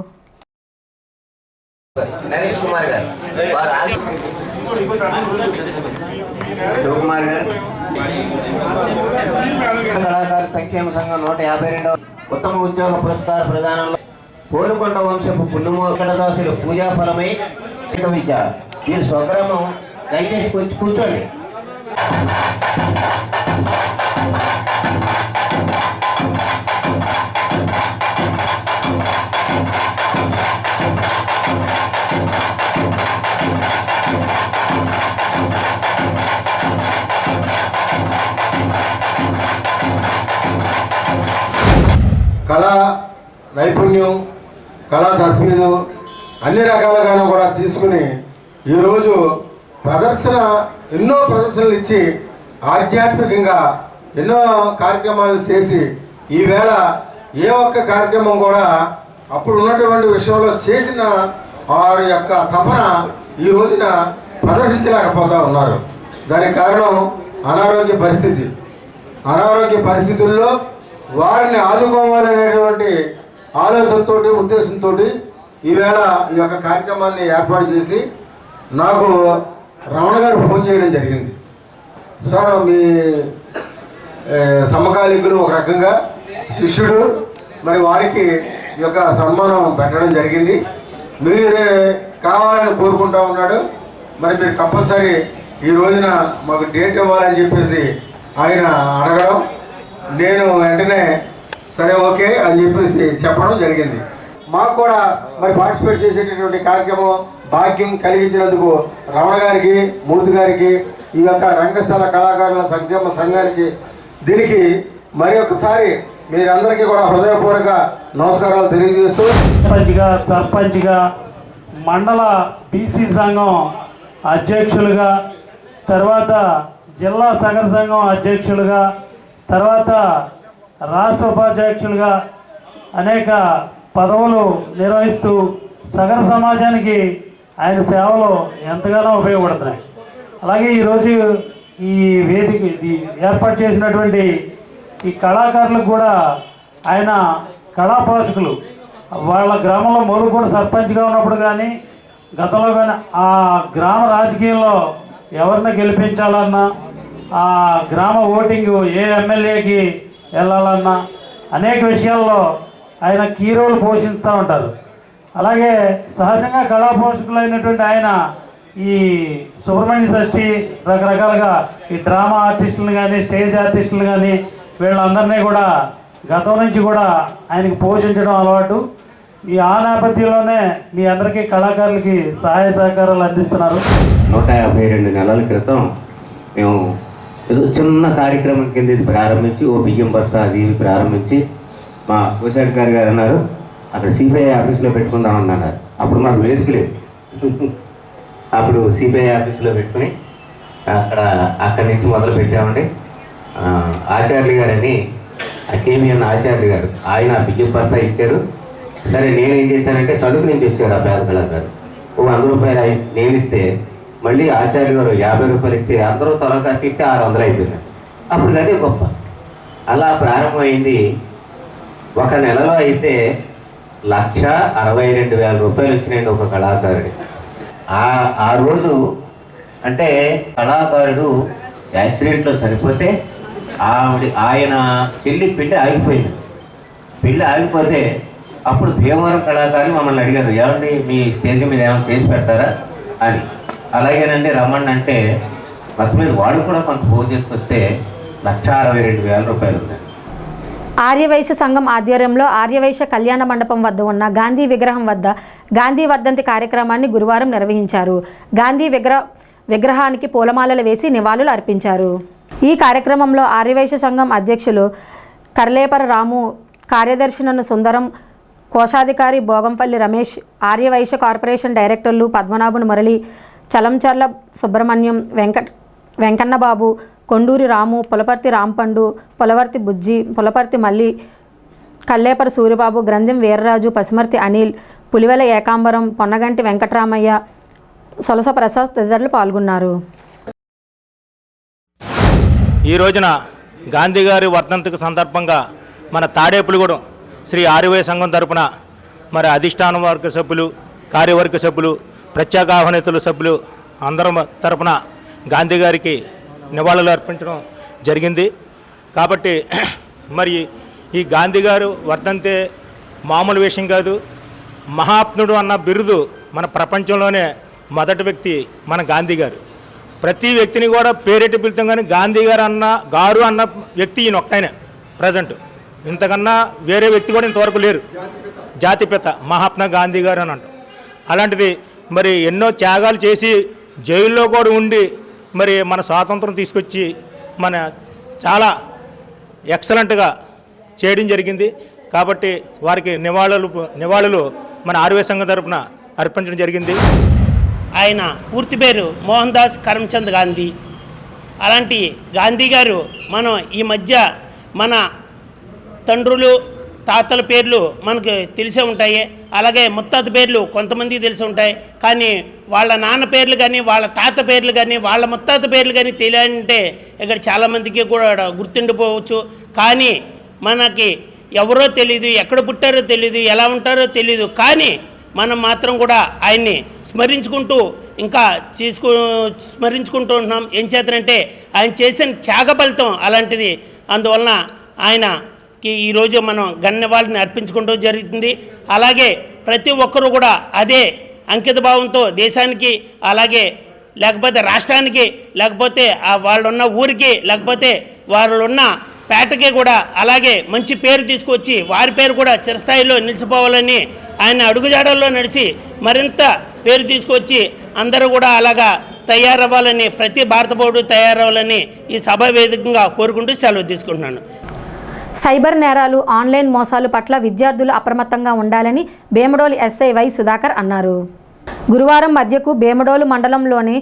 కళాకార సంక్షేమ సంఘం 152వ ఉత్తమ ఉద్యోగ పురస్కార ప్రదానంలో పోలుకొండ వంశపు పుణ్యమోకటదాసులు పూజా ఫలమై విద్యారు. మీరు స్వగ్రామం దయచేసి కొంచెం కూర్చోండి. కళా నైపుణ్యం, కళా తర్ఫీదు అన్ని రకాలుగాను కూడా తీసుకుని ఈరోజు ఎన్నో ప్రదర్శనలు ఇచ్చి ఆధ్యాత్మికంగా ఎన్నో కార్యక్రమాలు చేసి ఈవేళ ఏ ఒక్క కార్యక్రమం కూడా అప్పుడు ఉన్నటువంటి విషయంలో చేసిన వారి యొక్క తపన ఈ రోజున ప్రదర్శించలేకపోతూ ఉన్నారు. దానికి కారణం అనారోగ్య పరిస్థితుల్లో వారిని ఆదుకోవాలనేటువంటి ఆలోచనతోటి, ఉద్దేశంతో ఈవేళ ఈ యొక్క కార్యక్రమాన్ని ఏర్పాటు చేసి నాకు రమణ గారు ఫోన్ చేయడం జరిగింది. సార్, మీ సమకాలీకులు ఒక రకంగా శిష్యుడు, మరి వారికి ఈ యొక్క సన్మానం పెట్టడం జరిగింది. మీరే కావాలని కోరుకుంటా ఉన్నాడు. మరి మీరు కంపల్సరీ ఈ రోజున మాకు డేట్ ఇవ్వాలని చెప్పేసి ఆయన అడగడం, నేను వెంటనే సరే ఓకే అని చెప్పేసి చెప్పడం జరిగింది. మాకు కూడా మరి పార్టిసిపేట్ చేసేటటువంటి కార్యక్రమం భాగ్యం కలిగించినందుకు రమణ గారికి, మూర్తి గారికి, ఈ యొక్క రంగస్థల కళాకారుల సంక్షేమ సంఘానికి, దీనికి మరి ఒకసారి మీరందరికీ కూడా హృదయపూర్వక నమస్కారాలు తెలియజేస్తూ, సర్పంచ్గా మండల బీసీ సంఘం అధ్యక్షులుగా, తర్వాత జిల్లా సగర సంఘం అధ్యక్షులుగా, తర్వాత రాష్ట్ర ఉపాధ్యక్షులుగా అనేక పదవులు నిర్వహిస్తూ సగర సమాజానికి ఆయన సేవలు ఎంతగానో ఉపయోగపడుతున్నాయి. అలాగే ఈరోజు ఈ వేదిక ఏర్పాటు చేసినటువంటి ఈ కళాకారులకు కూడా ఆయన కళా పోషకులు. వాళ్ళ గ్రామంలో మొదలు కూడా సర్పంచ్గా ఉన్నప్పుడు కానీ గతంలో కానీ ఆ గ్రామ రాజకీయంలో ఎవరిని గెలిపించాలన్నా, ఆ గ్రామ ఓటింగ్ ఏ ఎమ్మెల్యేకి వెళ్ళాలన్నా అనేక విషయాల్లో ఆయన కీ రోల్ పోషిస్తూ ఉంటారు. అలాగే సహజంగా కళా పోషకులు అయినటువంటి ఆయన ఈ సుబ్రహ్మణ్య షష్ఠి రకరకాలుగా ఈ డ్రామా ఆర్టిస్టులను కానీ, స్టేజ్ ఆర్టిస్టులు కానీ వీళ్ళందరినీ కూడా గతం నుంచి కూడా ఆయనకి పోషించడం అలవాటు. ఆ నేపథ్యంలోనే మీ అందరికీ కళాకారులకి సహాయ సహకారాలు అందిస్తున్నారు. 152 నెలల క్రితం మేము ఏదో చిన్న కార్యక్రమం కింద ఇది ప్రారంభించి, ఓ బియ్యం బస్తా అది ప్రారంభించి, మా కోశాధికారి గారు అన్నారు అక్కడ సిపిఐ ఆఫీస్లో పెట్టుకుందామన్నారు. అప్పుడు మాకు వేదిక లేదు. అప్పుడు సిపిఐ ఆఫీస్లో పెట్టుకుని అక్కడి నుంచి మొదలు పెట్టామండి. ఆచార్యులు గారని కేమీఎన్ ఆచార్యులు గారు, ఆయన బియ్యం బస్తా ఇచ్చారు. సరే నేనేం చేశానంటే తణుకు నుంచి వచ్చారు ఆ పేద కళాకారు, ఓ 100 రూపాయలు నేను ఇస్తే మళ్ళీ ఆచార్య గారు 50 రూపాయలు ఇస్తే అందరూ తల కాస్త ఇస్తే 600 అయిపోయింది. అప్పుడు అదే గొప్ప. అలా ప్రారంభమైంది. ఒక నెలలో అయితే 1,62,000 రూపాయలు వచ్చినాయండి ఒక కళాకారుడి. ఆ రోజు అంటే కళాకారుడు యాక్సిడెంట్లో చనిపోతే ఆయన చెల్లి పెళ్లి ఆగిపోయింది. పెళ్లి ఆగిపోతే అప్పుడు భీమవరం కళాకారులు మమ్మల్ని అడిగారు, ఏమండి మీ స్టేజ్ మీద ఏమైనా చేసి పెడతారా అని. అలాగేనండి రమ్మని అంటే మొత్తం మీద వాళ్ళు కూడా కొంత ఫోన్ చేసుకొస్తే 1,62,000 రూపాయలు ఉందండి. ఆర్యవైశ్య సంఘం ఆధ్వర్యంలో ఆర్యవైశ్య కళ్యాణ మండపం వద్ద ఉన్న గాంధీ విగ్రహం వద్ద గాంధీ వర్ధంతి కార్యక్రమాన్ని గురువారం నిర్వహించారు. గాంధీ విగ్రహానికి పూలమాలలు వేసి నివాళులు అర్పించారు. ఈ కార్యక్రమంలో ఆర్యవైశ్య సంఘం అధ్యక్షులు కర్లేపర రాము, కార్యదర్శి నన్ను సుందరం, కోశాధికారి భోగంపల్లి రమేష్, ఆర్యవైశ్య కార్పొరేషన్ డైరెక్టర్లు పద్మనాభుని మురళి, చలంచర్ల సుబ్రహ్మణ్యం, వెంకన్నబాబు, కొండూరి రాము, పులపర్తి రాంపండు, పులవర్తి బుజ్జి, పులపర్తి మల్లి, కల్లేపర సూర్యబాబు, గ్రంథం వీర్రాజు, పసుమర్తి అనిల్, పులివెల ఏకాంబరం, పొన్నగంటి వెంకటరామయ్య, సొలస ప్రసాద్ తదితరులు పాల్గొన్నారు. ఈ రోజున గాంధీ గారి వర్ధంతికి సందర్భంగా మన తాడేపులగూడెం శ్రీ ఆర్యవైశ్య సంఘం తరపున మరి అధిష్టాన వర్గ సభ్యులు, కార్యవర్గ సభ్యులు, ప్రత్యేక ఆహ్వానితుల సభ్యులు అందరం తరపున గాంధీ గారికి నివాళులు అర్పించడం జరిగింది. కాబట్టి మరి ఈ గాంధీ గారు వర్ధంతి మామూలు విషయం కాదు. మహాత్ముడు అన్న బిరుదు మన ప్రపంచంలోనే మొదటి వ్యక్తి మన గాంధీ గారు. ప్రతి వ్యక్తిని కూడా పేరెట్టి పిలుతాం, కానీ గాంధీ గారు అన్న వ్యక్తి ఈయన ఒక్కనే ప్రజెంట్. ఇంతకన్నా వేరే వ్యక్తి కూడా ఇంతవరకు లేరు. జాతిపిత మహాత్మా గాంధీ గారు అని అంటాం. అలాంటిది మరి ఎన్నో త్యాగాలు చేసి జైల్లో కూడా ఉండి మరి మన స్వాతంత్రం తీసుకొచ్చి మన చాలా ఎక్సలెంట్గా చేయడం జరిగింది. కాబట్టి వారికి నివాళులు మన ఆర్యవైశ్య సంఘం తరపున అర్పించడం జరిగింది. ఆయన పూర్తి పేరు మోహన్ దాస్ కరమ్చంద్ గాంధీ. అలాంటి గాంధీ గారు మనం ఈ మధ్య మన తండ్రులు తాతల పేర్లు మనకు తెలిసే ఉంటాయి, అలాగే ముత్తాత పేర్లు కొంతమందికి తెలిసి ఉంటాయి. కానీ వాళ్ళ నాన్న పేర్లు కానీ, వాళ్ళ తాత పేర్లు కానీ, వాళ్ళ ముత్తాత పేర్లు కానీ తెలియాలంటే ఇక్కడ చాలామందికి కూడా గుర్తుండిపోవచ్చు. కానీ మనకి ఎవరో తెలీదు, ఎక్కడ పుట్టారో తెలీదు, ఎలా ఉంటారో తెలీదు. కానీ మనం మాత్రం కూడా ఆయన్ని స్మరించుకుంటూ ఇంకా స్మరించుకుంటూ ఉంటున్నాం. ఏం చేతనంటే ఆయన చేసిన త్యాగ ఫలితం అలాంటిది. అందువలన ఆయనకి ఈరోజు మనం గణ్యవాళ్ళని అర్పించుకుంటూ జరుగుతుంది. అలాగే ప్రతి ఒక్కరూ కూడా అదే అంకిత భావంతో దేశానికి అలాగే లేకపోతే రాష్ట్రానికి, లేకపోతే వాళ్ళున్న ఊరికి, లేకపోతే వాళ్ళున్న పేటకి కూడా అలాగే మంచి పేరు తీసుకొచ్చి వారి పేరు కూడా చిరస్థాయిలో నిలిచిపోవాలని ఆయన అడుగుజాడల్లో నడిచి మరింత పేరు తీసుకొచ్చి అందరూ కూడా అలాగా తయారవ్వాలని, ప్రతి భారత పౌరుడు తయారవ్వాలని ఈ సభ వేదికగా కోరుకుంటూ సెలవు తీసుకుంటున్నాను. సైబర్ నేరాలు, ఆన్లైన్ మోసాలు పట్ల విద్యార్థులు అప్రమత్తంగా ఉండాలని భీమడోలు ఎస్ఐ వై సుధాకర్ అన్నారు. గురువారం మధ్యకు భీమడోలు మండలంలోని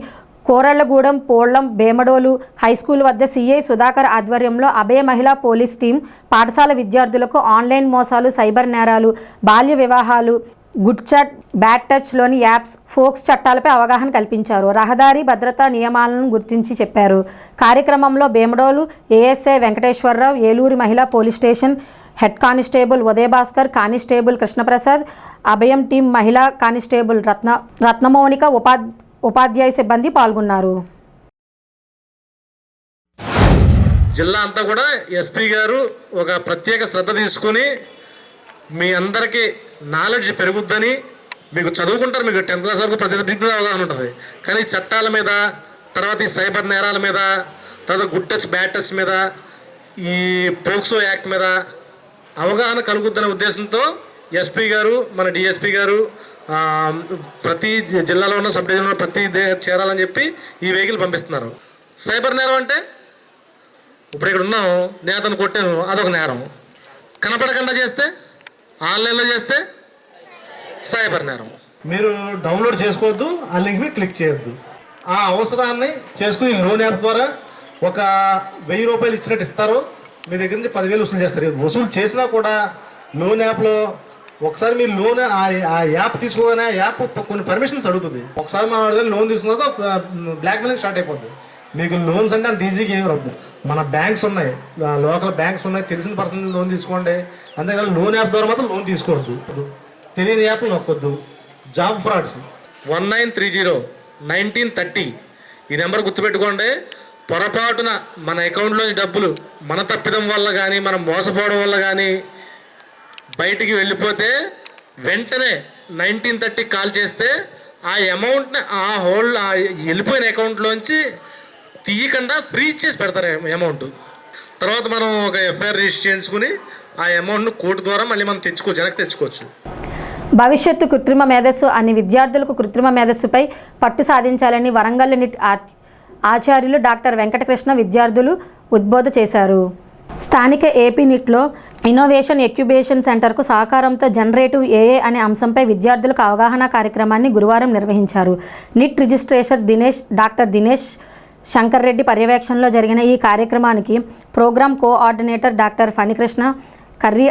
కోరళ్లగూడెం, పోళ్లం, భీమడోలు హైస్కూల్ వద్ద సిఐ సుధాకర్ ఆధ్వర్యంలో అభయ మహిళా పోలీస్ టీం పాఠశాల విద్యార్థులకు ఆన్లైన్ మోసాలు, సైబర్ నేరాలు, బాల్య వివాహాలు, గుడ్ చాట్, బ్యాడ్ టచ్లోని యాప్స్, ఫోక్స్ చట్టాలపై అవగాహన కల్పించారు. రహదారి భద్రతా నియమాలను గుర్తించి చెప్పారు. కార్యక్రమంలో భీమడోలు ఏఎస్ఐ వెంకటేశ్వరరావు, ఏలూరు మహిళా police station head constable Udayabhaskar, constable Krishnaprasad, అభయం టీం మహిళా కానిస్టేబుల్ రత్నమౌనిక, ఉపాధ్యాయ సిబ్బంది పాల్గొన్నారు. జిల్లా అంతా కూడా ఎస్పీ గారు ఒక ప్రత్యేక శ్రద్ధ తీసుకొని మీ అందరికీ నాలెడ్జ్ పెరుగుద్దని, మీకు చదువుకుంటారు, మీకు 10th క్లాస్ వరకు ప్రతి సబ్జెక్ట్ మీద అవగాహన ఉంటుంది, కానీ చట్టాల మీద, తర్వాత ఈ సైబర్ నేరాల మీద, తర్వాత గుడ్ టచ్ బ్యాడ్ టచ్ మీద, ఈ పోక్సో యాక్ట్ మీద అవగాహన కలుగుద్దనే ఉద్దేశంతో ఎస్పీ గారు, మన డిఎస్పీ గారు ప్రతి జిల్లాలో ఉన్న సబ్ డివిజన్లో ప్రతి చేరాలని చెప్పి ఈ వెహికల్ పంపిస్తున్నారు. సైబర్ నేరం అంటే ఇప్పుడు ఇక్కడ ఉన్నాం, నేను అతను కొట్టాను, అదొక నేరం. కనపడకుండా చేస్తే, ఆన్లైన్లో చేస్తే సైబర్ నేరం. మీరు డౌన్లోడ్ చేసుకోవద్దు, ఆ లింక్ మీద క్లిక్ చేయొద్దు. ఆ అవసరాన్ని చేసుకుని లోన్ యాప్ ద్వారా ఒక 1000 రూపాయలు ఇచ్చినట్టు ఇస్తారు, మీ దగ్గర నుంచి 10,000 వసూలు చేస్తారు. వసూలు చేసినా కూడా లోన్ యాప్లో ఒకసారి మీరు లోన్ ఆ యాప్ తీసుకోగానే ఆ యాప్ కొన్ని పర్మిషన్స్ అడుగుతుంది. ఒకసారి మా వాడి లోన్ తీసుకున్న బ్లాక్ మెయిలింగ్ స్టార్ట్ అయిపోతుంది. మీకు లోన్స్ అంటే అంత ఈజీగా ఏమి రాదు. మన బ్యాంక్స్ ఉన్నాయి, లోకల్ బ్యాంక్స్ ఉన్నాయి, తెలిసిన పర్సన్ లోన్ తీసుకోండి. అంతేకాదు లోన్ యాప్ ద్వారా మాత్రం లోన్ తీసుకోవద్దు, తెలియని యాప్లు నొక్కొద్దు. జాబ్ ఫ్రాడ్స్ 1930-1930 ఈ నెంబర్ గుర్తుపెట్టుకోండి. పొరపాటున మన అకౌంట్లోని డబ్బులు మన తప్పిదం వల్ల కానీ, మనం మోసపోవడం వల్ల కానీ బయటికి వెళ్ళిపోతే వెంటనే 1930 కాల్ చేస్తే ఆ అమౌంట్ని ఆ వెళ్ళిపోయిన అకౌంట్లోంచి తీయకుండా ఫ్రీజ్ చేసి పెడతారు అమౌంట్. తర్వాత మనం ఒక ఎఫ్ఐఆర్ రిజిస్టర్ చేయించుకుని ఆ అమౌంట్ను కోర్టు ద్వారా మళ్ళీ మనం వెనక్కి తెచ్చుకోవచ్చు. భవిష్యత్తు కృత్రిమ మేధస్సు అన్ని విద్యార్థులకు కృత్రిమ మేధస్సుపై పట్టు సాధించాలని వరంగల్ నిట్ ఆచార్యులు డాక్టర్ వెంకటకృష్ణ విద్యార్థులు ఉద్బోధ చేశారు. స్థానిక ఏపీ నిట్లో ఇన్నోవేషన్ ఎక్యుబేషన్ సెంటర్కు సహకారంతో జనరేటివ్ ఏఏ అనే అంశంపై విద్యార్థులకు అవగాహన కార్యక్రమాన్ని గురువారం నిర్వహించారు. NIT registration doctor Dinesh Shankar Reddy పర్యవేక్షణలో జరిగిన ఈ కార్యక్రమానికి programme coordinator doctor Phanikrishna Karri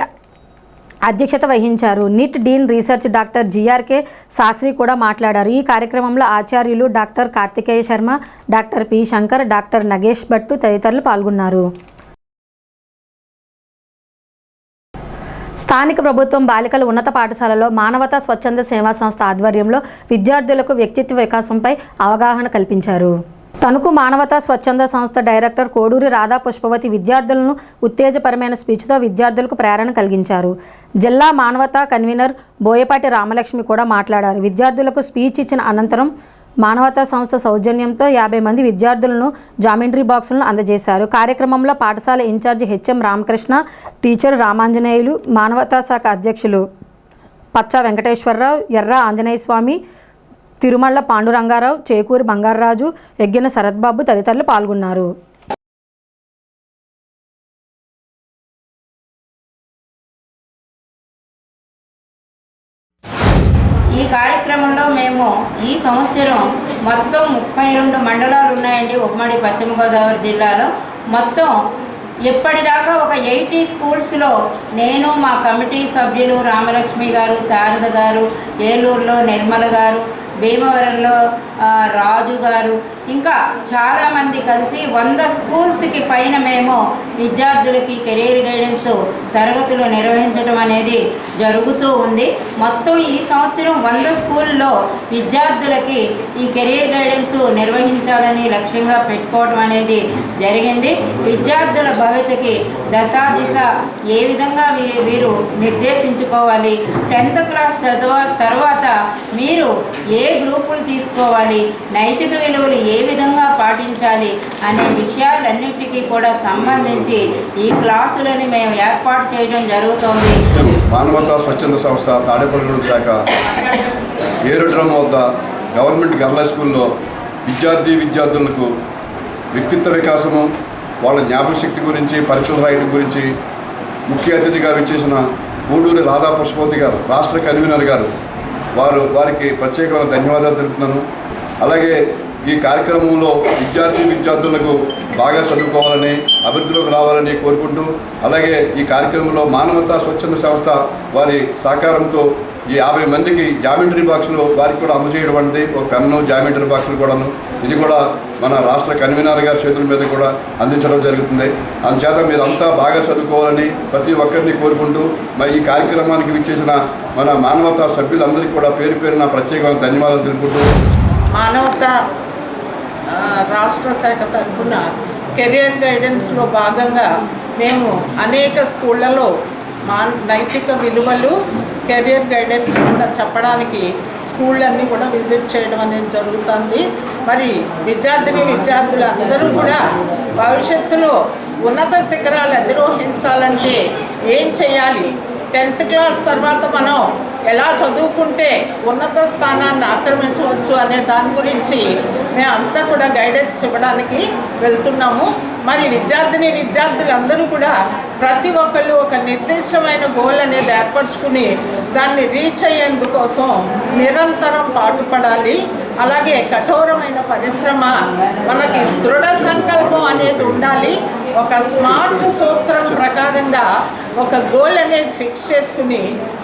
అధ్యక్షత వహించారు. NIT dean research doctor GRK Sastry కూడా మాట్లాడారు. ఈ కార్యక్రమంలో ఆచార్యులు doctor Karthikeya Sharma, doctor P Shankar, doctor Nagesh Bhattu తదితరులు పాల్గొన్నారు. స్థానిక ప్రభుత్వం బాలికల ఉన్నత పాఠశాలలో మానవతా స్వచ్ఛంద సేవా సంస్థ ఆధ్వర్యంలో విద్యార్థులకు వ్యక్తిత్వ వికాసంపై అవగాహన కల్పించారు. తణుకు మానవతా స్వచ్ఛంద సంస్థ డైరెక్టర్ కోడూరి రాధా పుష్పవతి విద్యార్థులను ఉత్తేజపరమైన స్పీచ్తో విద్యార్థులకు ప్రేరణ కలిగించారు. జిల్లా మానవతా కన్వీనర్ బోయపాటి రామలక్ష్మి కూడా మాట్లాడారు. విద్యార్థులకు స్పీచ్ ఇచ్చిన అనంతరం మానవతా సంస్థ సౌజన్యంతో 50 మంది విద్యార్థులను జామెంట్రీ బాక్సులను అందజేశారు. కార్యక్రమంలో పాఠశాల incharge HM Ramakrishna, teacher Ramanjaneyulu, Manavatha శాఖ అధ్యక్షులు పచ్చా వెంకటేశ్వరరావు, ఎర్ర ఆంజనేయస్వామి, తిరుమల పాండురంగారావు, చేకూరి బంగారరాజు, ఎగ్గిన శరత్బాబు తదితరులు పాల్గొన్నారు. ఈ కార్యక్రమంలో మేము ఈ సంవత్సరం మొత్తం 32 మండలాలు ఉన్నాయండి ఉమ్మడి పశ్చిమ గోదావరి జిల్లాలో. మొత్తం ఇప్పటిదాకా ఒక 80 స్కూల్స్లో నేను, మా కమిటీ సభ్యులు రామలక్ష్మి గారు, శారద గారు, ఏలూరులో నిర్మల గారు, భీమవరంలో రాజు గారు, ఇంకా చాలామంది కలిసి 100 స్కూల్స్కి పైన మేము విద్యార్థులకి కెరీర్ గైడెన్స్ తరగతులు నిర్వహించడం అనేది జరుగుతూ ఉంది. మొత్తం ఈ సంవత్సరం 100 స్కూల్లో విద్యార్థులకి ఈ కెరీర్ గైడెన్స్ నిర్వహించాలని లక్ష్యంగా పెట్టుకోవడం అనేది జరిగింది. విద్యార్థుల భవితకి దశ ఏ విధంగా వీరు నిర్దేశించుకోవాలి, 10th క్లాస్ తర్వాత మీరు ఏ ఏ గ్రూపులు తీసుకోవాలి, నైతిక విలువలు ఏ విధంగా పాటించాలి అనే విషయాలన్నిటికీ కూడా సంబంధించి ఈ క్లాసులని మేము ఏర్పాటు చేయడం జరుగుతోంది. మానవతా స్వచ్ఛంద సంస్థ తాడేపల్లిగూడెం శాఖ ఏరుడ్రమ్ వద్ద గవర్నమెంట్ గర్ల్స్ స్కూల్లో విద్యార్థులకు వ్యక్తిత్వ వికాసము, వాళ్ళ జ్ఞాపకశక్తి గురించి, పరీక్షలు రాయడం గురించి ముఖ్య అతిథిగా విచ్చేసిన గూడూరి రాధా పుష్పవతి గారు, రాష్ట్ర కన్వీనర్ గారు, వారికి ప్రత్యేకమైన ధన్యవాదాలు తెలుపుతున్నాను. అలాగే ఈ కార్యక్రమంలో విద్యార్థులకు బాగా చదువుకోవాలని, అభివృద్ధిలోకి రావాలని కోరుకుంటూ, అలాగే ఈ కార్యక్రమంలో మానవతా స్వచ్ఛంద సంస్థ వారి సహకారంతో ఈ 50 మందికి జామెంట్రీ బాక్సులు వారికి కూడా అందజేయడం అనేది, ఒక పెన్ను, జామెంట్రీ బాక్సులు కూడాను, ఇది కూడా మన రాష్ట్ర కన్వీనర్ గారి చేతుల మీద కూడా అందించడం జరుగుతుంది. అందుచేత మీరంతా బాగా చదువుకోవాలని ప్రతి ఒక్కరిని కోరుకుంటూ, మరి ఈ కార్యక్రమానికి విచ్చేసిన మన మానవతా సభ్యులందరికీ కూడా పేరు పేరున ప్రత్యేకమైన ధన్యవాదాలు తెలుపుకుంటూ, మానవతా రాష్ట్ర శాఖ తరఫున కెరియర్ గైడెన్స్లో భాగంగా మేము అనేక స్కూళ్ళలో నైతిక విలువలు, కెరియర్ గైడెన్స్ కూడా చెప్పడానికి స్కూళ్ళన్నీ కూడా విజిట్ చేయడం అనేది జరుగుతుంది. మరి విద్యార్థులు అందరూ కూడా భవిష్యత్తులో ఉన్నత శిఖరాలు అధిరోహించాలంటే ఏం చేయాలి, 10th క్లాస్ తర్వాత మనం ఎలా చదువుకుంటే ఉన్నత స్థానాన్ని ఆక్రమించవచ్చు అనే దాని గురించి మేమంతా కూడా గైడెన్స్ ఇవ్వడానికి వెళ్తున్నాము. మరి విద్యార్థులందరూ కూడా ప్రతి ఒక్కళ్ళు ఒక నిర్దిష్టమైన గోల్ అనేది ఏర్పరచుకుని దాన్ని రీచ్ అయ్యేందుకోసం నిరంతరం పాటుపడాలి. అలాగే కఠోరమైన పరిశ్రమ, మనకి దృఢ సంకల్పం అనేది ఉండాలి. ఒక స్మార్ట్ సూత్రం ప్రకారంగా ఒక గోల్ అనేది ఫిక్స్ చేసుకుని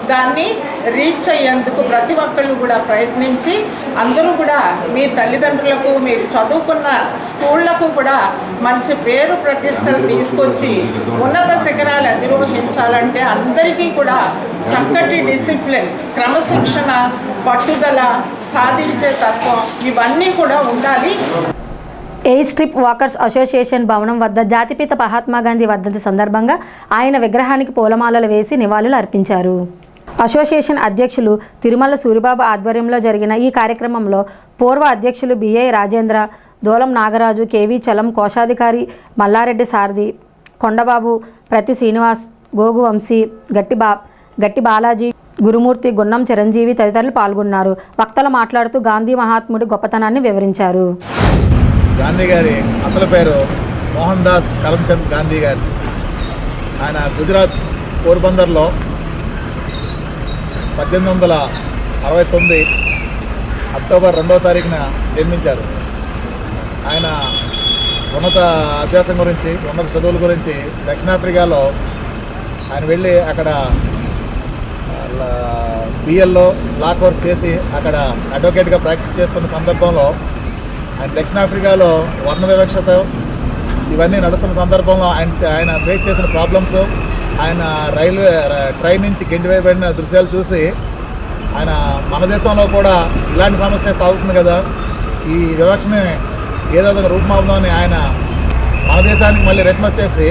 దాన్ని రీచ్ అయ్యేందుకు ప్రతి ఒక్కళ్ళు కూడా ప్రయత్నించి, అందరూ కూడా మీ తల్లిదండ్రులకు, మీరు చదువుకున్న స్కూళ్లకు కూడా మంచి పేరు ప్రతిష్టలు తీసుకొచ్చి ఉన్నత శిఖరాలు అధిరోహించాలంటే అందరికీ కూడా చక్కటి డిసిప్లిన్, క్రమశిక్షణ, పట్టుదల, సాధించే తత్వం ఇవన్నీ కూడా ఉండాలి. ఎయిర్ స్ట్రిప్ వాకర్స్ అసోసియేషన్ భవనం వద్ద జాతిపిత మహాత్మా గాంధీ వర్ధంతి సందర్భంగా ఆయన విగ్రహానికి పూలమాలలు వేసి నివాళులు అర్పించారు. అసోసియేషన్ అధ్యక్షులు తిరుమల సూరిబాబు ఆధ్వర్యంలో జరిగిన ఈ కార్యక్రమంలో పూర్వ అధ్యక్షులు బిఐ రాజేంద్ర, దోలం నాగరాజు, కేవీ చలం, కోశాధికారి మల్లారెడ్డి సారథి, కొండబాబు, ప్రతి శ్రీనివాస్, గోగు వంశీ, గట్టి బాలాజీ, గురుమూర్తి, గున్నం చిరంజీవి తదితరులు పాల్గొన్నారు. వక్తలు మాట్లాడుతూ గాంధీ మహాత్ముడి గొప్పతనాన్ని వివరించారు. గాంధీ గారి అసలు పేరు మోహన్ దాస్ కరమ్చంద్ గాంధీ గారు. ఆయన గుజరాత్ పోర్బందర్లో 1869 అక్టోబర్ 2వ తారీఖున జన్మించారు. ఆయన ఉన్నత అభ్యాసం గురించి, ఉన్నత చదువుల గురించి దక్షిణాఫ్రికాలో ఆయన వెళ్ళి అక్కడ బిఎల్లో లా కోర్స్ చేసి అక్కడ అడ్వకేట్గా ప్రాక్టీస్ చేస్తున్న సందర్భంలో ఆయన దక్షిణాఫ్రికాలో వర్ణ వివక్షతో ఇవన్నీ నడుస్తున్న సందర్భంలో ఆయన ఫేస్ చేసిన ప్రాబ్లమ్స్, ఆయన ట్రైన్ నుంచి గెంటివేయబడిన దృశ్యాలు చూసి ఆయన మన దేశంలో కూడా ఇలాంటి సమస్య సాగుతుంది కదా, ఈ వివక్షని ఏదో ఒక రూపుమాపుదామని ఆయన మన దేశానికి మళ్ళీ రిటర్న్ వచ్చేసి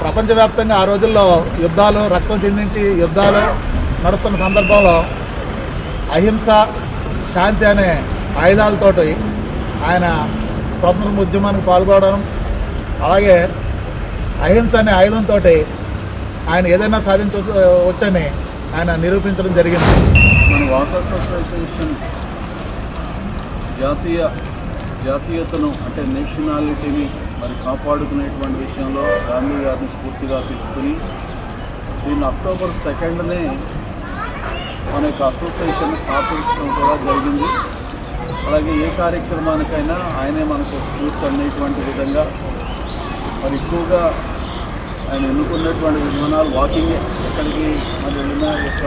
ప్రపంచవ్యాప్తంగా ఆ రోజుల్లో యుద్ధాలు, రక్తం చిందించి యుద్ధాలు నడుస్తున్న సందర్భంలో అహింస, శాంతి అనే ఆయుధాలతోటి ఆయన స్వాతంత్ర ఉద్యమానికి పాల్గొనడం, అలాగే అహింస అనే ఆయుధంతో ఆయన ఏదైనా సాధించవచ్చని ఆయన నిరూపించడం జరిగింది. మన వాకర్స్ అసోసియేషన్ జాతీయతను అంటే నేషనాలిటీని మరి కాపాడుకునేటువంటి విషయంలో గాంధీ గారిని స్ఫూర్తిగా తీసుకుని దీన్ని అక్టోబర్ 2నే మన యొక్క అసోసియేషన్ స్థాపించడం కూడా జరిగింది. అలాగే ఏ కార్యక్రమానికైనా ఆయనే మనకు స్ఫూర్తి అనేటువంటి విధంగా మరి ఎక్కువగా ఆయన ఎన్నుకున్నటువంటి విధానాలు వాకింగ్, ఎక్కడికి మరి వెళ్ళిన యొక్క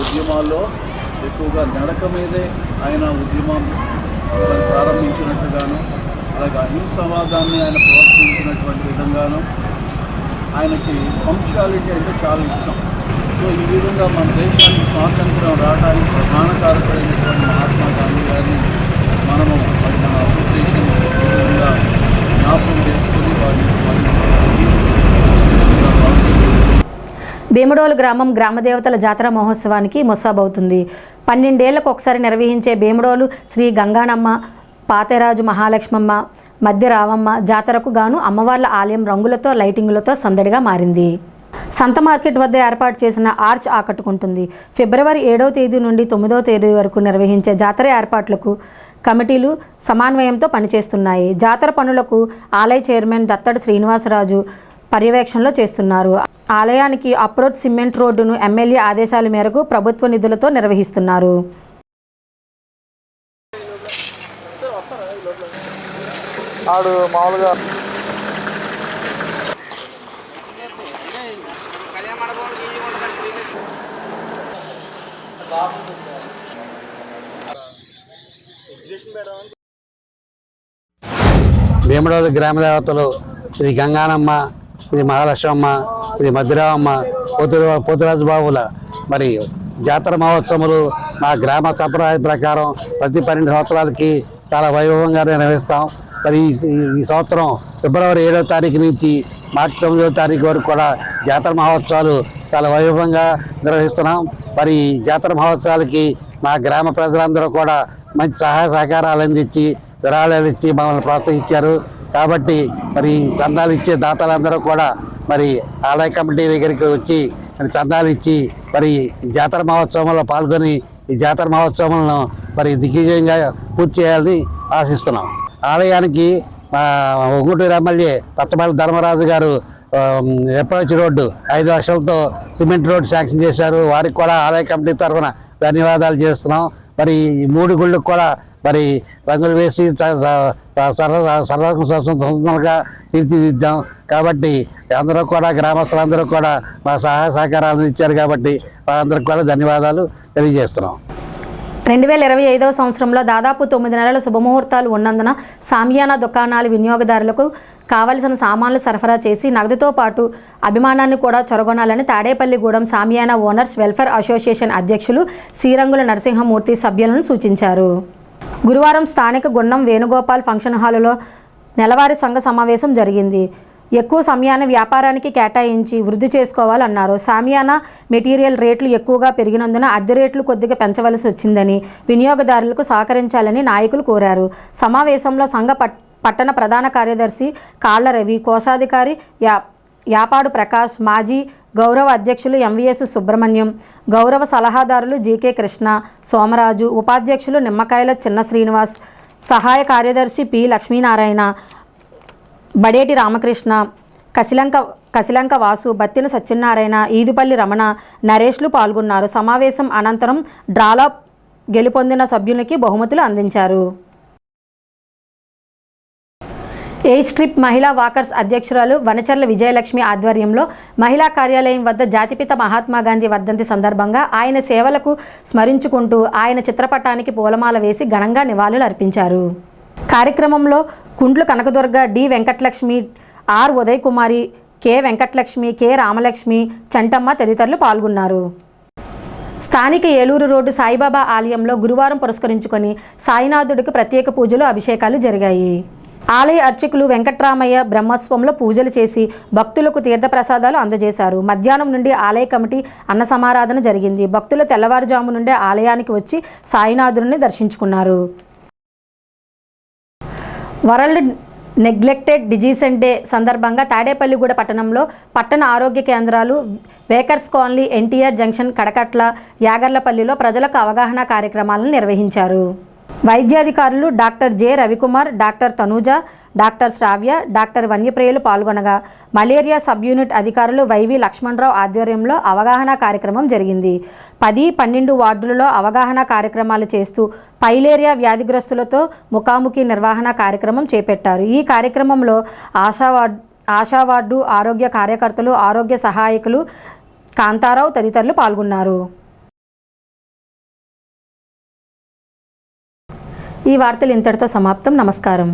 ఉద్యమాల్లో ఎక్కువగా నడక మీదే ఆయన ఉద్యమం ప్రారంభించినట్టుగాను, అలాగే అహింసవాదాన్ని ఆయన ప్రోత్సహించినటువంటి విధంగాను, ఆయనకి పంక్చువాలిటీ అంటే చాలా ఇష్టం. సో ఈ విధంగా మన దేశానికి స్వాతంత్రం రావడానికి ప్రధాన కారకుడైనటువంటి మహాత్మా గాంధీ గారిని మనము మరి మన అసోసియేషన్ విధంగా జ్ఞాపకం చేసుకుని వారిని స్మరించడానికి భీమడోలు గ్రామం గ్రామదేవతల జాతర మహోత్సవానికి ముస్తాబవుతుంది. 12 ఏళ్లకు ఒకసారి నిర్వహించే భీమడోలు శ్రీ గంగానమ్మ, పాతేరాజు మహాలక్ష్మమ్మ, మధ్య రావమ్మ జాతరకు గాను అమ్మవార్ల ఆలయం రంగులతో లైటింగులతో సందడిగా మారింది. సంత మార్కెట్ వద్ద ఏర్పాటు చేసిన ఆర్చ్ ఆకట్టుకుంటుంది. ఫిబ్రవరి 7వ తేదీ నుండి 9వ తేదీ వరకు నిర్వహించే జాతర ఏర్పాట్లకు కమిటీలు సమన్వయంతో పనిచేస్తున్నాయి. జాతర పనులకు ఆలయ చైర్మన్ దత్తడి శ్రీనివాసరాజు పర్యవేక్షణలో చేస్తున్నారు. ఆలయానికి అప్రోచ్ సిమెంట్ రోడ్డును ఎమ్మెల్యే ఆదేశాల మేరకు ప్రభుత్వ నిధులతో నిర్వహిస్తున్నారు. భీమడోలు గ్రామదేవతలు శ్రీ గంగానమ్మ, శ్రీ మహాలక్ష్మమ్మ, శ్రీ మధ్యరావమ్మ, పోతురాజు బాబుల మరి జాతర మహోత్సవాలు మా గ్రామ సంప్రదాయ ప్రకారం ప్రతి 12 సంవత్సరాలకి చాలా వైభవంగా నిర్వహిస్తాం. మరి ఈ సంవత్సరం ఫిబ్రవరి 7వ తారీఖు నుంచి మార్చి 9వ తారీఖు వరకు కూడా జాతర మహోత్సవాలు చాలా వైభవంగా నిర్వహిస్తున్నాం. మరి జాతర మహోత్సవాలకి మా గ్రామ ప్రజలందరూ కూడా మంచి సహాయ సహకారాలు అందించి విరాళాలు ఇచ్చి మమ్మల్ని ప్రోత్సహించారు. కాబట్టి మరి చందాలు ఇచ్చే దాతలందరూ కూడా మరి ఆలయ కమిటీ దగ్గరికి వచ్చి చందాలు ఇచ్చి మరి జాతర మహోత్సవంలో పాల్గొని ఈ జాతర మహోత్సవాలను మరి దిగ్విజయంగా పూర్తి చేయాలని ఆశిస్తున్నాం. ఆలయానికి ఉంగుటూరు ఎమ్మెల్యే పచ్చమల్లి ధర్మరాజు గారు అప్రోచ్ రోడ్డు 5 లక్షలతో సిమెంట్ రోడ్డు శాంక్షన్ చేశారు. వారికి కూడా ఆలయ కమిటీ తరఫున ధన్యవాదాలు చేస్తున్నాం. మరి ఈ 3 గుళ్ళకు కూడా మరి రంగులు వేసి సర్వసంగా తీర్చిదిద్దాం. కాబట్టి అందరూ కూడా గ్రామస్తులందరూ కూడా మా సహాయ సహకారాలు ఇచ్చారు. కాబట్టి వారందరికీ కూడా ధన్యవాదాలు తెలియజేస్తున్నాం. 2025వ సంవత్సరంలో దాదాపు 9 నెలల శుభముహూర్తాలు ఉన్నందున సామియానా దుకాణాల వినియోగదారులకు కావలసిన సామాన్లు సరఫరా చేసి నగదుతో పాటు అభిమానాన్ని కూడా చొరగొనాలని తాడేపల్లిగూడెం సామియానా ఓనర్స్ వెల్ఫేర్ అసోసియేషన్ అధ్యక్షులు శ్రీరంగుల నరసింహమూర్తి సభ్యులను సూచించారు. గురువారం స్థానిక గుండం వేణుగోపాల్ ఫంక్షన్ హాలులో నెలవారీ సంఘ సమావేశం జరిగింది. ఎక్కువ సమయాన్ని వ్యాపారానికి కేటాయించి వృద్ధి చేసుకోవాలన్నారు. సామియానా మెటీరియల్ రేట్లు ఎక్కువగా పెరిగినందున అద్దె రేట్లు కొద్దిగా పెంచవలసి వచ్చిందని వినియోగదారులకు సహకరించాలని నాయకులు కోరారు. సమావేశంలో సంఘ పట్టణ ప్రధాన కార్యదర్శి కాళ్ల రవి, కోశాధికారి యాపాడు ప్రకాష్, మాజీ గౌరవ అధ్యక్షులు ఎంవిఎస్ సుబ్రహ్మణ్యం, గౌరవ సలహాదారులు జీకే కృష్ణ, సోమరాజు, ఉపాధ్యక్షులు నిమ్మకాయల చిన్న శ్రీనివాస్, సహాయ కార్యదర్శి పి లక్ష్మీనారాయణ, బడేటి రామకృష్ణ, కసిలంక వాసు, బత్తిన సత్యనారాయణ, ఈదుపల్లి రమణ, నరేష్లు పాల్గొన్నారు. సమావేశం అనంతరం డ్రాలో గెలుపొందిన సభ్యునికి బహుమతులు అందించారు. ఎయిట్ స్ట్రిప్ మహిళా వాకర్స్ అధ్యక్షురాలు వనచర్ల విజయలక్ష్మి ఆధ్వర్యంలో మహిళా కార్యాలయం వద్ద జాతిపిత మహాత్మా గాంధీ వర్ధంతి సందర్భంగా ఆయన సేవలకు స్మరించుకుంటూ ఆయన చిత్రపటానికి పూలమాల వేసి ఘనంగా నివాళులు అర్పించారు. కార్యక్రమంలో Kundlu Kanakadurga, D Venkatalakshmi, R Uday Kumari, K Venkatalakshmi, K Ramalakshmi, Chantamma తదితరులు పాల్గొన్నారు. స్థానిక ఏలూరు రోడ్డు సాయిబాబా ఆలయంలో గురువారం పురస్కరించుకొని సాయినాథుడికి ప్రత్యేక పూజలు, అభిషేకాలు జరిగాయి. ఆలయ అర్చకులు వెంకట్రామయ్య బ్రహ్మోత్సవంలో పూజలు చేసి భక్తులకు తీర్థప్రసాదాలు అందజేశారు. మధ్యాహ్నం నుండి ఆలయ కమిటీ అన్న సమారాధన జరిగింది. భక్తులు తెల్లవారుజాము నుండే ఆలయానికి వచ్చి సాయినాథుడిని దర్శించుకున్నారు. వరల్డ్ నెగ్లెక్టెడ్ డిజీసెస్ డే సందర్భంగా తాడేపల్లిగూడ పట్టణంలో పట్టణ ఆరోగ్య కేంద్రాలు, వేకర్స్ కాలనీ, ఎన్టీఆర్ జంక్షన్, కడకట్ల, యాగర్లపల్లిలో ప్రజలకు అవగాహన కార్యక్రమాలను నిర్వహించారు. వైద్యాధికారులు doctor J Ravikumar, doctor Tanuja, doctor Sravya, doctor వన్యప్రియులు పాల్గొనగా మలేరియా సబ్ యూనిట్ అధికారులు వైవి లక్ష్మణరావు ఆధ్వర్యంలో అవగాహన కార్యక్రమం జరిగింది. 10-12 వార్డులలో అవగాహన కార్యక్రమాలు చేస్తూ పైలేరియా వ్యాధిగ్రస్తులతో ముఖాముఖి నిర్వహణ కార్యక్రమం చేపట్టారు. ఈ కార్యక్రమంలో ఆశా వార్డు ఆరోగ్య కార్యకర్తలు, ఆరోగ్య సహాయకులు, కాంతారావు తదితరులు పాల్గొన్నారు. ఈ వార్తలు ఇంతటితో సమాప్తం. నమస్కారం.